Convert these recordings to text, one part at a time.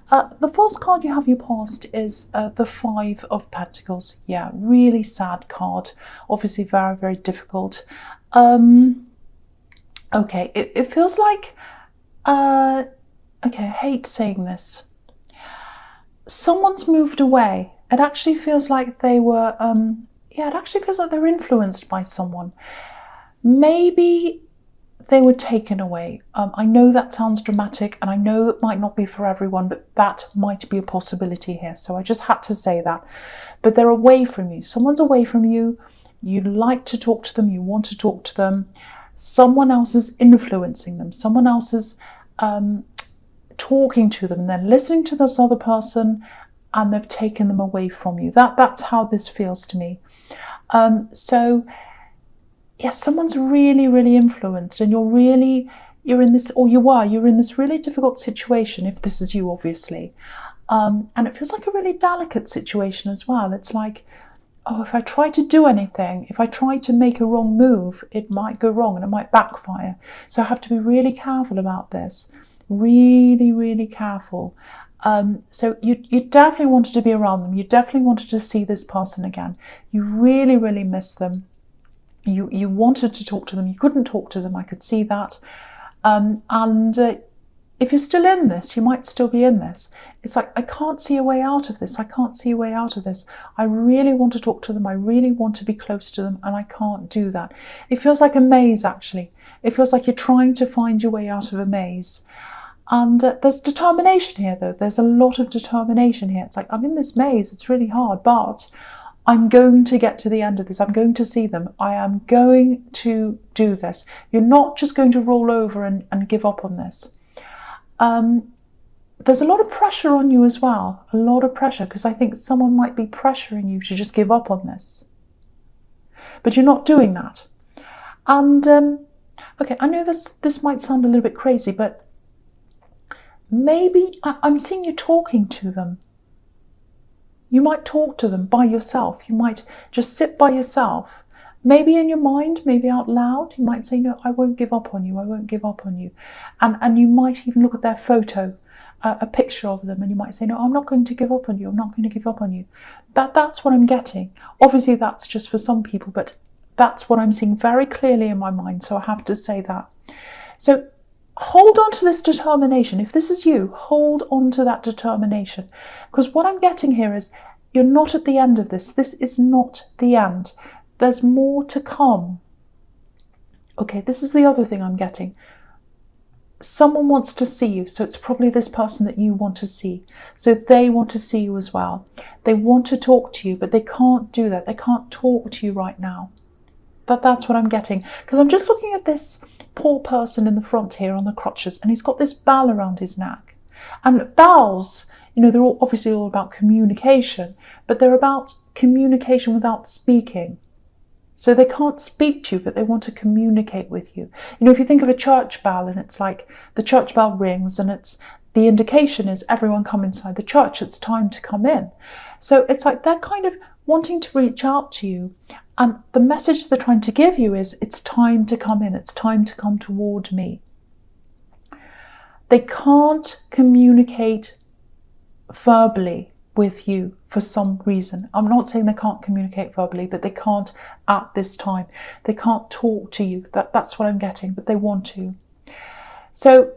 The first card you have your past is the Five of Pentacles. Yeah, really sad card. Obviously very, very difficult. Okay, it feels like, okay, I hate saying this. Someone's moved away. It actually feels like they were, yeah, it actually feels like they're influenced by someone. Maybe they were taken away. I know that sounds dramatic, and I know it might not be for everyone, but that might be a possibility here. So I just had to say that. But they're away from you. Someone's away from you. You like to talk to them. You want to talk to them. Someone else is influencing them. Someone else is talking to them. They're listening to this other person, and they've taken them away from you. That's how this feels to me. So yes, someone's really, really influenced, and you're in this really difficult situation, if this is you, obviously. And it feels like a really delicate situation as well. It's like, oh, if I try to do anything, if I try to make a wrong move, it might go wrong and it might backfire. So I have to be really careful about this. Really, really careful. So you definitely wanted to be around them. You definitely wanted to see this person again. You really, really miss them. You wanted to talk to them. You couldn't talk to them. I could see that. If you're still in this, you might still be in this. It's like, I can't see a way out of this. I can't see a way out of this. I really want to talk to them. I really want to be close to them, and I can't do that. It feels like a maze, actually. It feels like you're trying to find your way out of a maze. And there's determination here, though. There's a lot of determination here. It's like, I'm in this maze. It's really hard, but I'm going to get to the end of this. I'm going to see them. I am going to do this. You're not just going to roll over and give up on this. There's a lot of pressure on you as well. A lot of pressure, because I think someone might be pressuring you to just give up on this. But you're not doing that. And, okay, I know this might sound a little bit crazy, but maybe I'm seeing you talking to them. You might talk to them by yourself. You might just sit by yourself. Maybe in your mind, maybe out loud, you might say, no, I won't give up on you. I won't give up on you. And you might even look at their photo, a picture of them, and you might say, no, I'm not going to give up on you. I'm not going to give up on you. That's what I'm getting. Obviously, that's just for some people, but that's what I'm seeing very clearly in my mind. So I have to say that. So hold on to this determination. If this is you, hold on to that determination. Because what I'm getting here is, you're not at the end of this. This is not the end. There's more to come. Okay, this is the other thing I'm getting. Someone wants to see you, so it's probably this person that you want to see. So they want to see you as well. They want to talk to you, but they can't do that. They can't talk to you right now. That's what I'm getting. Because I'm just looking at this poor person in the front here on the crutches, and he's got this bell around his neck. And bells, you know, they're obviously all about communication, but they're about communication without speaking. So they can't speak to you, but they want to communicate with you. You know, if you think of a church bell, and it's like the church bell rings, and the indication is everyone come inside the church, it's time to come in. So it's like they're kind of wanting to reach out to you, and the message they're trying to give you is, it's time to come in, it's time to come toward me. They can't communicate verbally with you for some reason. I'm not saying they can't communicate verbally, but they can't at this time. They can't talk to you. That's what I'm getting, but they want to. So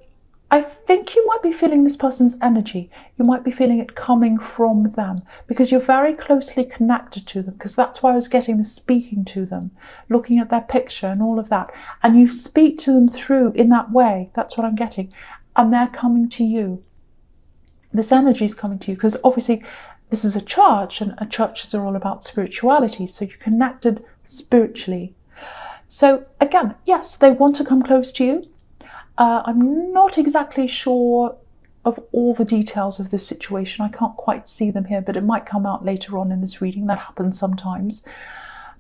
I think you might be feeling this person's energy. You might be feeling it coming from them, because you're very closely connected to them, because that's why I was getting this speaking to them, looking at their picture and all of that. And you speak to them through in that way. That's what I'm getting. And they're coming to you. This energy is coming to you, because obviously this is a church, and churches are all about spirituality. So you're connected spiritually. So again, yes, they want to come close to you. I'm not exactly sure of all the details of this situation. I can't quite see them here, but it might come out later on in this reading. That happens sometimes.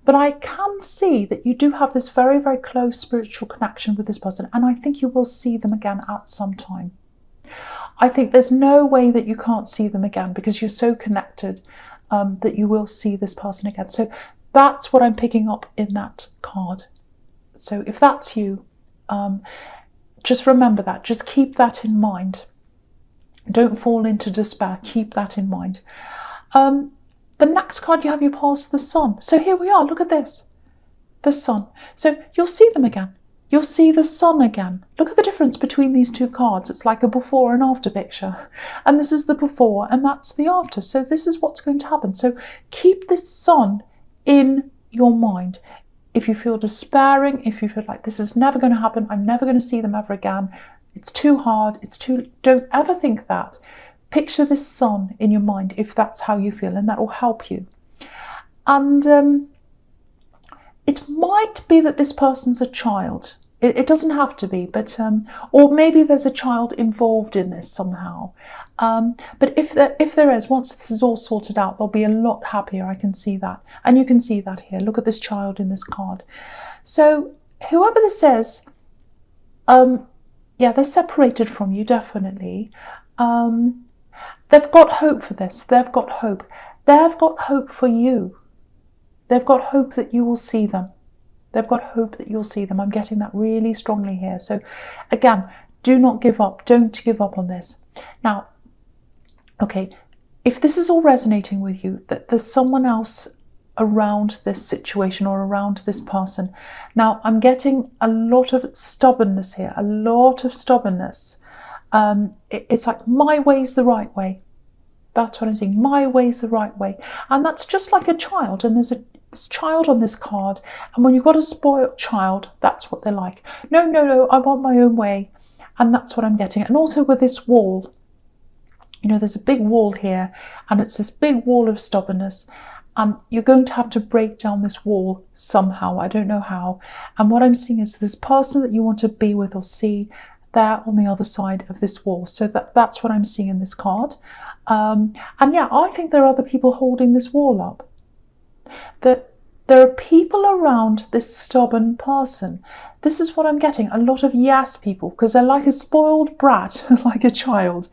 But I can see that you do have this very, very close spiritual connection with this person, and I think you will see them again at some time. I think there's no way that you can't see them again, because you're so connected that you will see this person again. So that's what I'm picking up in that card. So if that's you, just remember that. Just keep that in mind. Don't fall into despair. Keep that in mind. The next card you have, you pass the Sun. So here we are. Look at this. The Sun. So you'll see them again. You'll see the Sun again. Look at the difference between these two cards. It's like a before and after picture. And this is the before and that's the after. So this is what's going to happen. So keep this Sun in your mind. If you feel despairing, if you feel like this is never going to happen, I'm never going to see them ever again, it's too hard, don't ever think that. Picture this Sun in your mind if that's how you feel, and that will help you. And it might be that this person's a child. It doesn't have to be, but or maybe there's a child involved in this somehow. But if there is, once this is all sorted out, they'll be a lot happier. I can see that, and you can see that here. Look at this child in this card. So whoever this is, yeah, they're separated from you, definitely. They've got hope for this. They've got hope. They've got hope for you. They've got hope that you will see them. They've got hope that you'll see them. I'm getting that really strongly here. So again, do not give up. Don't give up on this. Now, okay, if this is all resonating with you, that there's someone else around this situation or around this person. Now, I'm getting a lot of stubbornness here, a lot of stubbornness. It's like, my way's the right way. That's what I'm seeing. My way's the right way. And that's just like a child. And there's this child on this card. And when you've got a spoiled child, that's what they're like. No, no, no, I want my own way. And that's what I'm getting. And also with this wall, you know, there's a big wall here. And it's this big wall of stubbornness. And you're going to have to break down this wall somehow. I don't know how. And what I'm seeing is this person that you want to be with or see there on the other side of this wall. So that's what I'm seeing in this card. And yeah, I think there are other people holding this wall up. That there are people around this stubborn person. This is what I'm getting. A lot of yes people, because they're like a spoiled brat, like a child.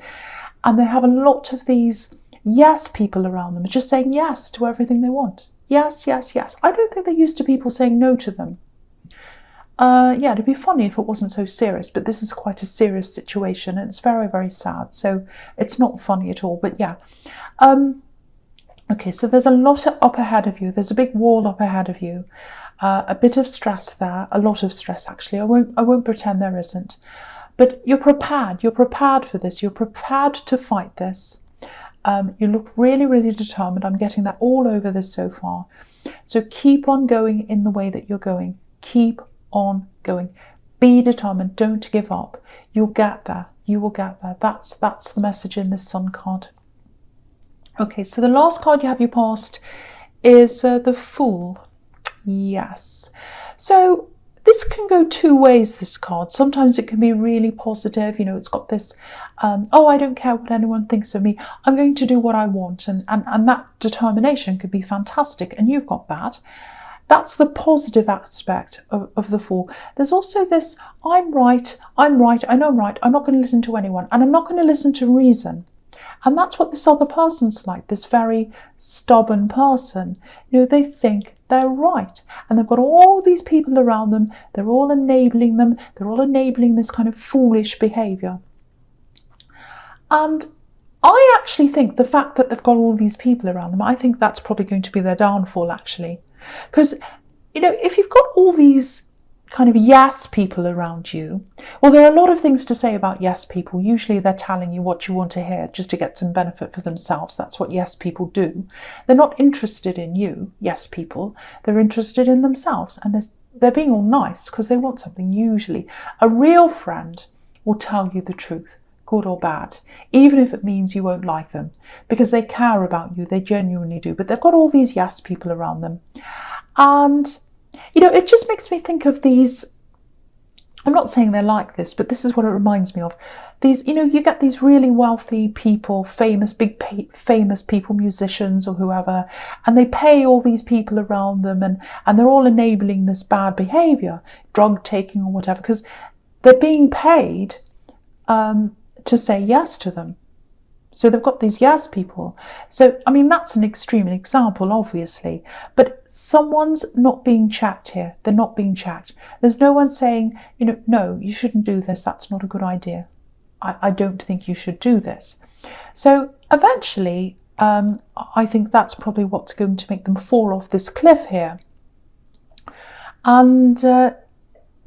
And they have a lot of these yes people around them, just saying yes to everything they want. Yes, yes, yes. I don't think they're used to people saying no to them. Yeah, it'd be funny if it wasn't so serious, but this is quite a serious situation and it's very, very sad. So it's not funny at all, but yeah. Okay, so there's a lot up ahead of you. There's a big wall up ahead of you. A bit of stress there, a lot of stress actually. I won't pretend there isn't. But you're prepared. You're prepared for this. You're prepared to fight this. You look really, really determined. I'm getting that all over this so far. So keep on going in the way that you're going. Keep on going. Be determined. Don't give up. You'll get there. You will get there. That's the message in this Sun card. Okay, so the last card you have your past is the Fool. Yes. So this can go two ways, this card. Sometimes it can be really positive. You know, it's got this, oh, I don't care what anyone thinks of me. I'm going to do what I want. And that determination could be fantastic. And you've got that. That's the positive aspect of the Fool. There's also this, I'm right, I know I'm right, I'm not going to listen to anyone, and I'm not going to listen to reason. And that's what this other person's like, this very stubborn person. You know, they think they're right. And they've got all these people around them, they're all enabling them, they're all enabling this kind of foolish behaviour. And I actually think the fact that they've got all these people around them, I think that's probably going to be their downfall, actually. Because, you know, if you've got all these kind of yes people around you, well, there are a lot of things to say about yes people. Usually they're telling you what you want to hear just to get some benefit for themselves. That's what yes people do. They're not interested in you, yes people. They're interested in themselves. And they're being all nice because they want something, usually. A real friend will tell you the truth, good or bad, even if it means you won't like them, because they care about you, they genuinely do. But they've got all these yes people around them. And, you know, it just makes me think of these, I'm not saying they're like this, but this is what it reminds me of. These, you know, you get these really wealthy people, famous people, musicians or whoever, and they pay all these people around them and they're all enabling this bad behaviour, drug taking or whatever, because they're being paid to say yes to them. So they've got these yes people. So, I mean, that's an extreme example, obviously, but someone's not being checked here. They're not being checked. There's no one saying, you know, no, you shouldn't do this. That's not a good idea. I don't think you should do this. So eventually, I think that's probably what's going to make them fall off this cliff here. And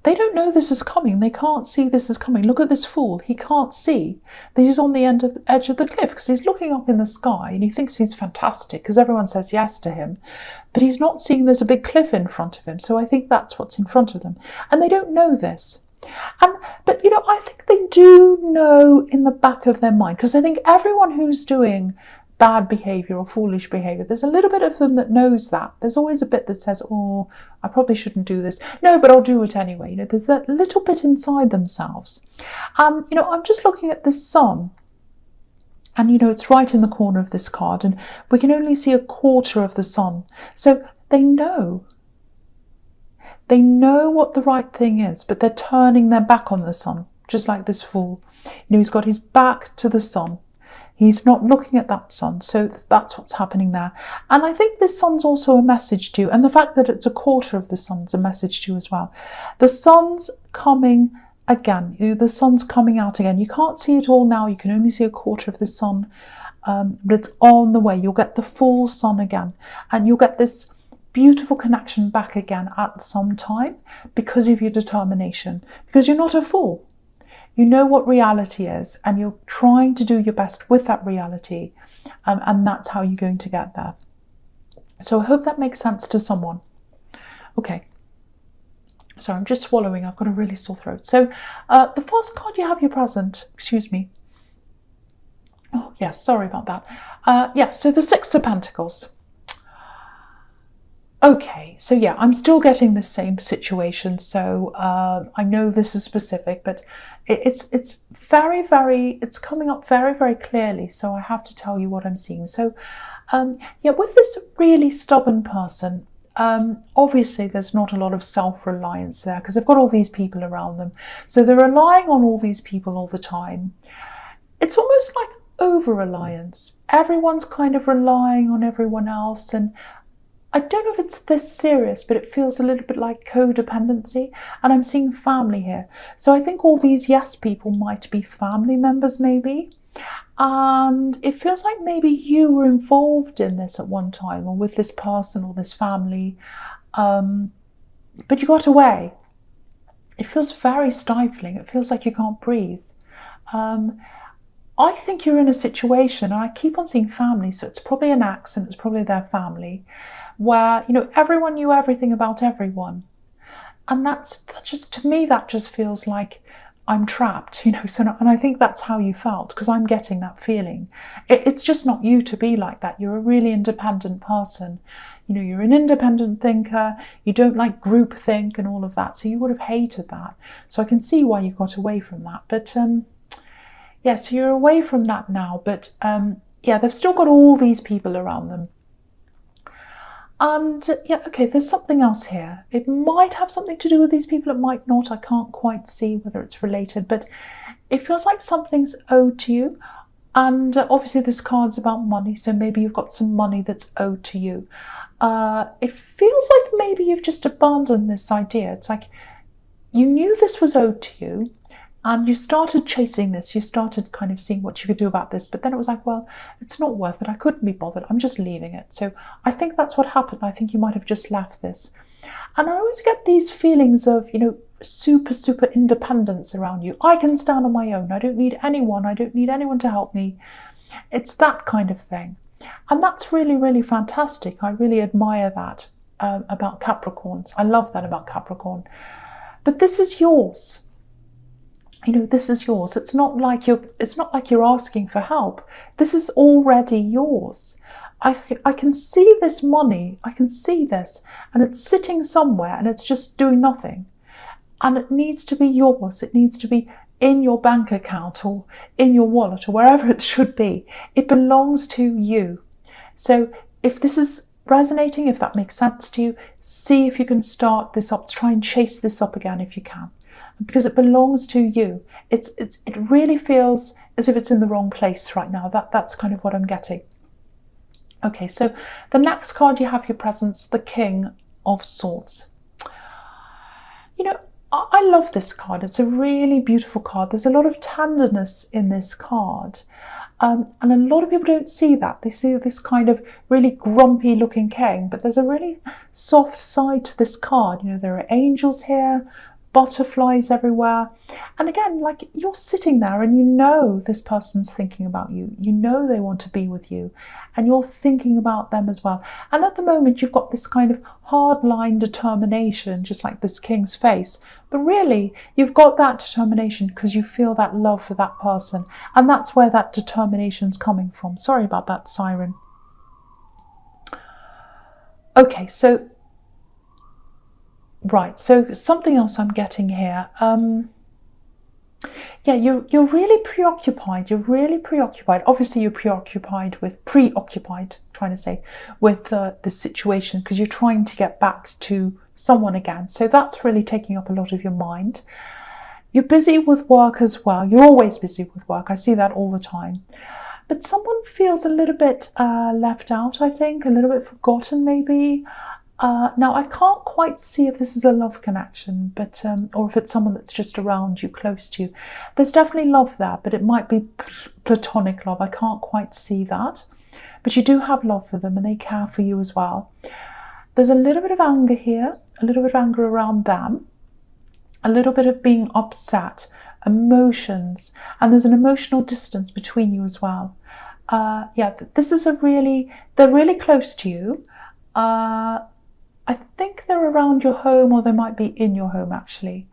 they don't know this is coming. They can't see this is coming. Look at this fool. He can't see that he's on the edge of the cliff because he's looking up in the sky and he thinks he's fantastic because everyone says yes to him. But he's not seeing there's a big cliff in front of him. So I think that's what's in front of them. And they don't know this. But I think they do know in the back of their mind, because I think everyone who's doing bad behaviour or foolish behaviour, there's a little bit of them that knows that. There's always a bit that says, oh, I probably shouldn't do this. No, but I'll do it anyway. There's that little bit inside themselves. And, I'm just looking at this sun. And, it's right in the corner of this card. And we can only see a quarter of the sun. So they know. They know what the right thing is, but they're turning their back on the sun, just like this fool. He's got his back to the sun. He's not looking at that sun, so that's what's happening there. And I think this sun's also a message to you, and the fact that it's a quarter of the sun's a message to you as well. The sun's coming again. The sun's coming out again. You can't see it all now. You can only see a quarter of the sun, but it's on the way. You'll get the full sun again, and you'll get this beautiful connection back again at some time because of your determination, because you're not a fool. You know what reality is and you're trying to do your best with that reality, and that's how you're going to get there. So I hope that makes sense to someone. Okay, sorry, I'm just swallowing. I've got a really sore throat. So the first card you have your present, excuse me. Oh yes, sorry about that. So the Six of Pentacles. Okay, so yeah, I'm still getting the same situation. So I know this is specific, but it's very, very, it's coming up very, very clearly. So I have to tell you what I'm seeing. So with this really stubborn person, obviously there's not a lot of self-reliance there because they've got all these people around them. So they're relying on all these people all the time. It's almost like over-reliance. Everyone's kind of relying on everyone else, and I don't know if it's this serious, but it feels a little bit like codependency. And I'm seeing family here. So I think all these yes people might be family members maybe. And it feels like maybe you were involved in this at one time, or with this person or this family. But you got away. It feels very stifling. It feels like you can't breathe. I think you're in a situation, and I keep on seeing family, so it's probably an accent, it's probably their family, where, everyone knew everything about everyone. And that just, to me, that just feels like I'm trapped, so, and I think that's how you felt, because I'm getting that feeling. It's just not you to be like that. You're a really independent person. You're an independent thinker. You don't like group think and all of that. So you would have hated that. So I can see why you got away from that. But, so you're away from that now. But, they've still got all these people around them. And okay, there's something else here. It might have something to do with these people, it might not. I can't quite see whether it's related, but it feels like something's owed to you. And obviously this card's about money, so maybe you've got some money that's owed to you. It feels like maybe you've just abandoned this idea. It's like you knew this was owed to you, and you started chasing this, you started kind of seeing what you could do about this, but then it was like, well, it's not worth it, I couldn't be bothered, I'm just leaving it. So I think that's what happened. I think you might have just left this. And I always get these feelings of, super, super independence around you. I can stand on my own, I don't need anyone to help me. It's that kind of thing. And that's really, really fantastic. I really admire that about Capricorns. I love that about Capricorn. But this is yours. This is yours. It's not like you're asking for help. This is already yours. I can see this money. I can see this, and it's sitting somewhere, and it's just doing nothing. And it needs to be yours. It needs to be in your bank account or in your wallet or wherever it should be. It belongs to you. So if this is resonating, if that makes sense to you, see if you can start this up. Try and chase this up again if you can. Because it belongs to you. It really feels as if it's in the wrong place right now. That's kind of what I'm getting. Okay, so the next card you have your presence, the King of Swords. I love this card. It's a really beautiful card. There's a lot of tenderness in this card. And a lot of people don't see that. They see this kind of really grumpy looking king, but there's a really soft side to this card. You know, there are angels here, butterflies everywhere. And again, like, you're sitting there and you know this person's thinking about you. You know they want to be with you, and you're thinking about them as well. And at the moment, you've got this kind of hard-line determination, just like this king's face. But really, you've got that determination because you feel that love for that person. And that's where that determination's coming from. Sorry about that siren. Okay, so right, so something else I'm getting here. Yeah, you're really preoccupied. You're really preoccupied. Obviously, you're preoccupied with the situation, because you're trying to get back to someone again. So that's really taking up a lot of your mind. You're busy with work as well. You're always busy with work. I see that all the time. But someone feels a little bit left out, I think, a little bit forgotten maybe. Now, I can't quite see if this is a love connection, but or if it's someone that's just around you, close to you. There's definitely love there, but it might be platonic love. I can't quite see that. But you do have love for them, and they care for you as well. There's a little bit of anger here, a little bit of anger around them, a little bit of being upset, emotions, and there's an emotional distance between you as well. Yeah, this is they're really close to you. I think they're around your home, or they might be in your home actually.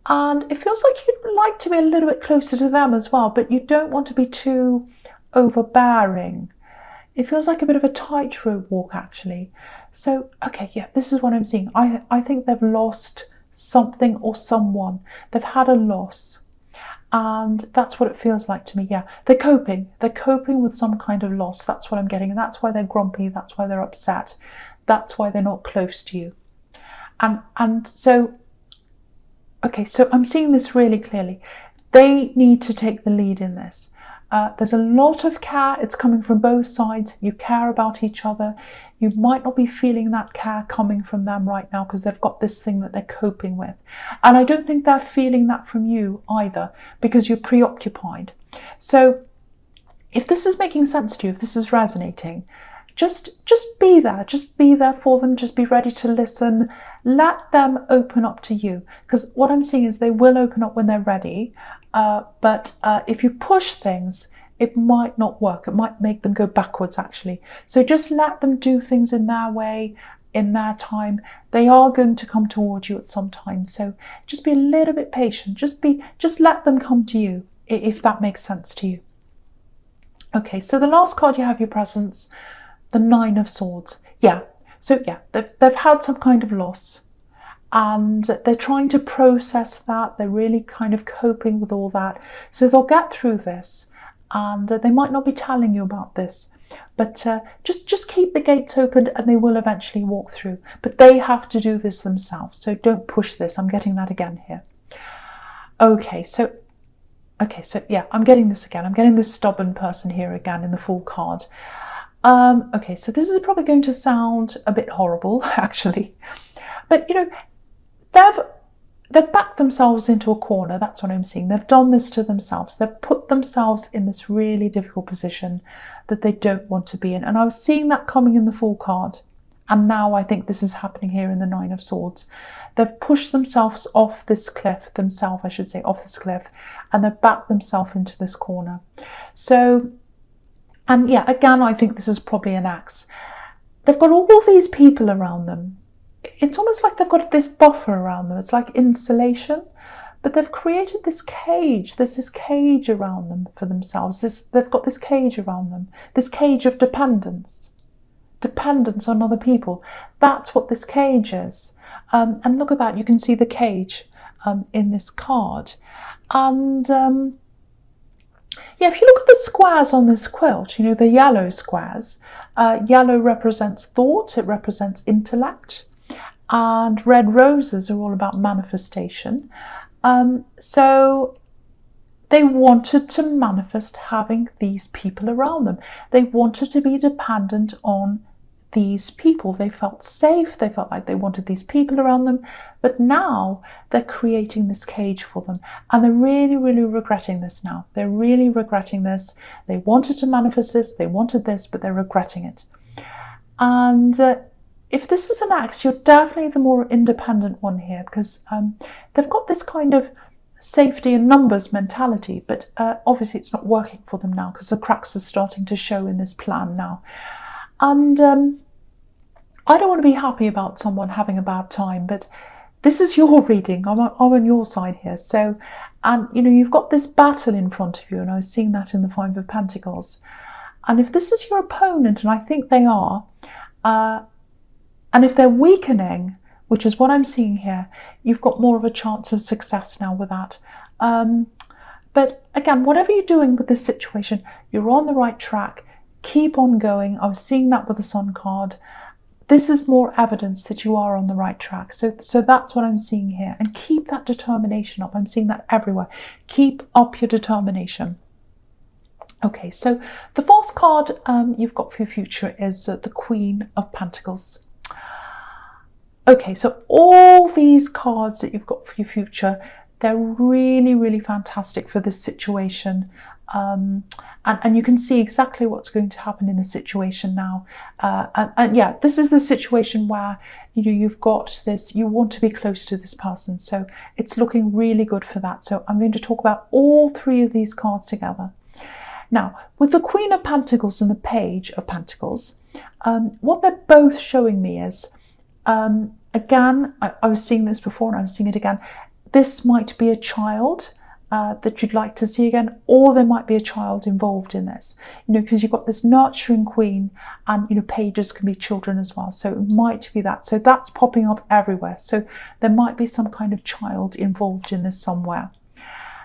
And it feels like you'd like to be a little bit closer to them as well, but you don't want to be too overbearing. It feels like a bit of a tightrope walk actually. So, okay, yeah, this is what I'm seeing. I think they've lost something or someone. They've had a loss. And that's what it feels like to me. Yeah, they're coping with some kind of loss. That's what I'm getting. And that's why they're grumpy. That's why they're upset. That's why they're not close to you. And so, okay, so I'm seeing this really clearly. They need to take the lead in this. There's a lot of care. It's coming from both sides. You care about each other. You might not be feeling that care coming from them right now because they've got this thing that they're coping with. And I don't think they're feeling that from you either, because you're preoccupied. So if this is making sense to you, if this is resonating, just be there. Just be there for them. Just be ready to listen. Let them open up to you. Because what I'm seeing is they will open up when they're ready. But if you push things, it might not work. It might make them go backwards, actually. So just let them do things in their way, in their time. They are going to come towards you at some time. So just be a little bit patient. Just let them come to you, if that makes sense to you. Okay, so the last card you have, your presence, the Nine of Swords. Yeah, so yeah, they've had some kind of loss. And they're trying to process that. They're really kind of coping with all that. So they'll get through this. And they might not be telling you about this. But just keep the gates open and they will eventually walk through. But they have to do this themselves. So don't push this. I'm getting that again here. Okay, so yeah, I'm getting this again. I'm getting this stubborn person here again in the Fool card. Okay, so this is probably going to sound a bit horrible, actually. But, you know, they've backed themselves into a corner. That's what I'm seeing. They've done this to themselves. They've put themselves in this really difficult position that they don't want to be in. And I was seeing that coming in the Fool card. And now I think this is happening here in the Nine of Swords. They've pushed themselves off this cliff, off this cliff, and they've backed themselves into this corner. So, and yeah, again, I think this is probably an axe. They've got all these people around them. It's almost like they've got this buffer around them. It's like insulation, but they've created this cage. There's this cage around them for themselves. They've got this cage around them, this cage of dependence on other people. That's what this cage is. And look at that. You can see the cage in this card. And yeah, if you look at the squares on this quilt, you know, the yellow squares, yellow represents thought, it represents intellect, and red roses are all about manifestation. So they wanted to manifest having these people around them. They wanted to be dependent on these people. They felt safe, they felt like they wanted these people around them, but now they're creating this cage for them, and they're really, really regretting this now. They're really regretting this. They wanted to manifest this, they wanted this, but they're regretting it. And if this is an X, you're definitely the more independent one here, because they've got this kind of safety in numbers mentality, but obviously it's not working for them now because the cracks are starting to show in this plan now. And I don't want to be happy about someone having a bad time, but this is your reading. I'm on your side here. So, and you know, you've got this battle in front of you, and I was seeing that in the Five of Pentacles. And if this is your opponent, and I think they are, and if they're weakening, which is what I'm seeing here, you've got more of a chance of success now with that. But again, whatever you're doing with this situation, you're on the right track. Keep on going. I was seeing that with the Sun card. This is more evidence that you are on the right track. So that's what I'm seeing here. And keep that determination up. I'm seeing that everywhere. Keep up your determination. Okay, so the fourth card you've got for your future is the Queen of Pentacles. Okay, so all these cards that you've got for your future, they're really, really fantastic for this situation. And you can see exactly what's going to happen in the situation now. And yeah, this is the situation where, you know, you've got this, you want to be close to this person. So it's looking really good for that. So I'm going to talk about all three of these cards together. Now, with the Queen of Pentacles and the Page of Pentacles, what they're both showing me is, again, I was seeing this before and I'm seeing it again. This might be a child that you'd like to see again, or there might be a child involved in this, you know, because you've got this nurturing queen, and you know, pages can be children as well, so it might be that. So that's popping up everywhere, so there might be some kind of child involved in this somewhere.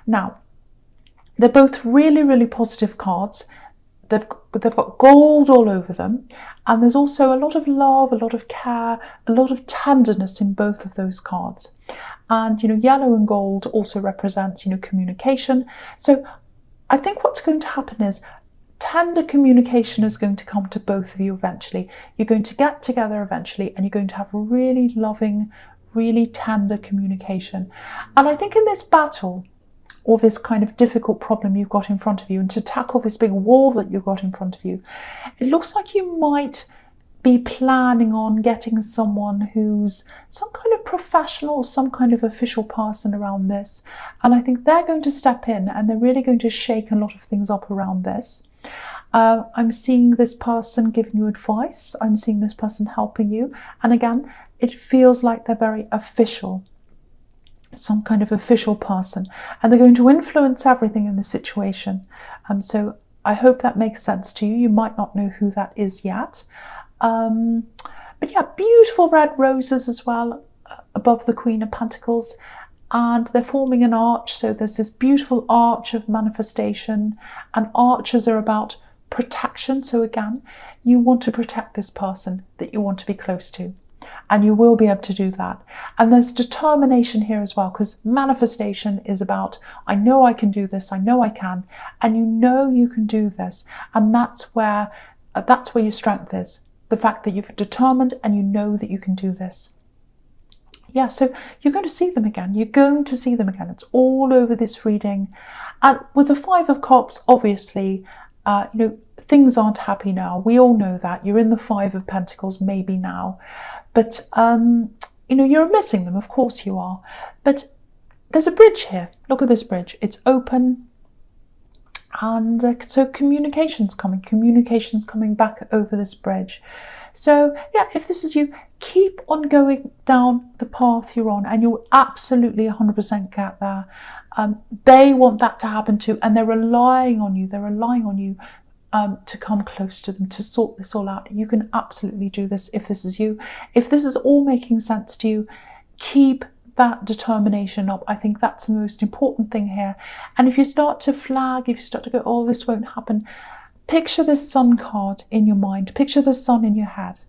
Now, they're both really, really positive cards. They've got gold all over them, and there's also a lot of love, a lot of care, a lot of tenderness in both of those cards. And you know, yellow and gold also represents, you know, communication. So I think what's going to happen is tender communication is going to come to both of you eventually. You're going to get together eventually, and you're going to have really loving, really tender communication. And I think in this battle, or this kind of difficult problem you've got in front of you, and to tackle this big wall that you've got in front of you, it looks like you might be planning on getting someone who's some kind of professional, some kind of official person around this. And I think they're going to step in, and they're really going to shake a lot of things up around this. I'm seeing this person giving you advice. I'm seeing this person helping you. And again, it feels like they're very official. Some kind of official person, and they're going to influence everything in the situation. So I hope that makes sense to you. You might not know who that is yet. But yeah, beautiful red roses as well above the Queen of Pentacles, and they're forming an arch. So there's this beautiful arch of manifestation, and arches are about protection. So again, you want to protect this person that you want to be close to. And you will be able to do that. And there's determination here as well, because manifestation is about, I know I can do this, I know I can, and you know you can do this. And that's where your strength is. The fact that you've determined and you know that you can do this. Yeah, so you're going to see them again. You're going to see them again. It's all over this reading. And with the Five of Cups, obviously, you know, things aren't happy now. We all know that. You're in the Five of Pentacles maybe now. But, you know, you're missing them. Of course you are. But there's a bridge here. Look at this bridge. It's open. And so communication's coming back over this bridge. So, yeah, if this is you, keep on going down the path you're on, and you'll absolutely 100% get there. They want that to happen too, and they're relying on you. They're relying on you to come close to them, to sort this all out. You can absolutely do this if this is you. If this is all making sense to you, keep that determination up. I think that's the most important thing here. And if you start to flag, if you start to go, oh, this won't happen, picture this Sun card in your mind. Picture the sun in your head.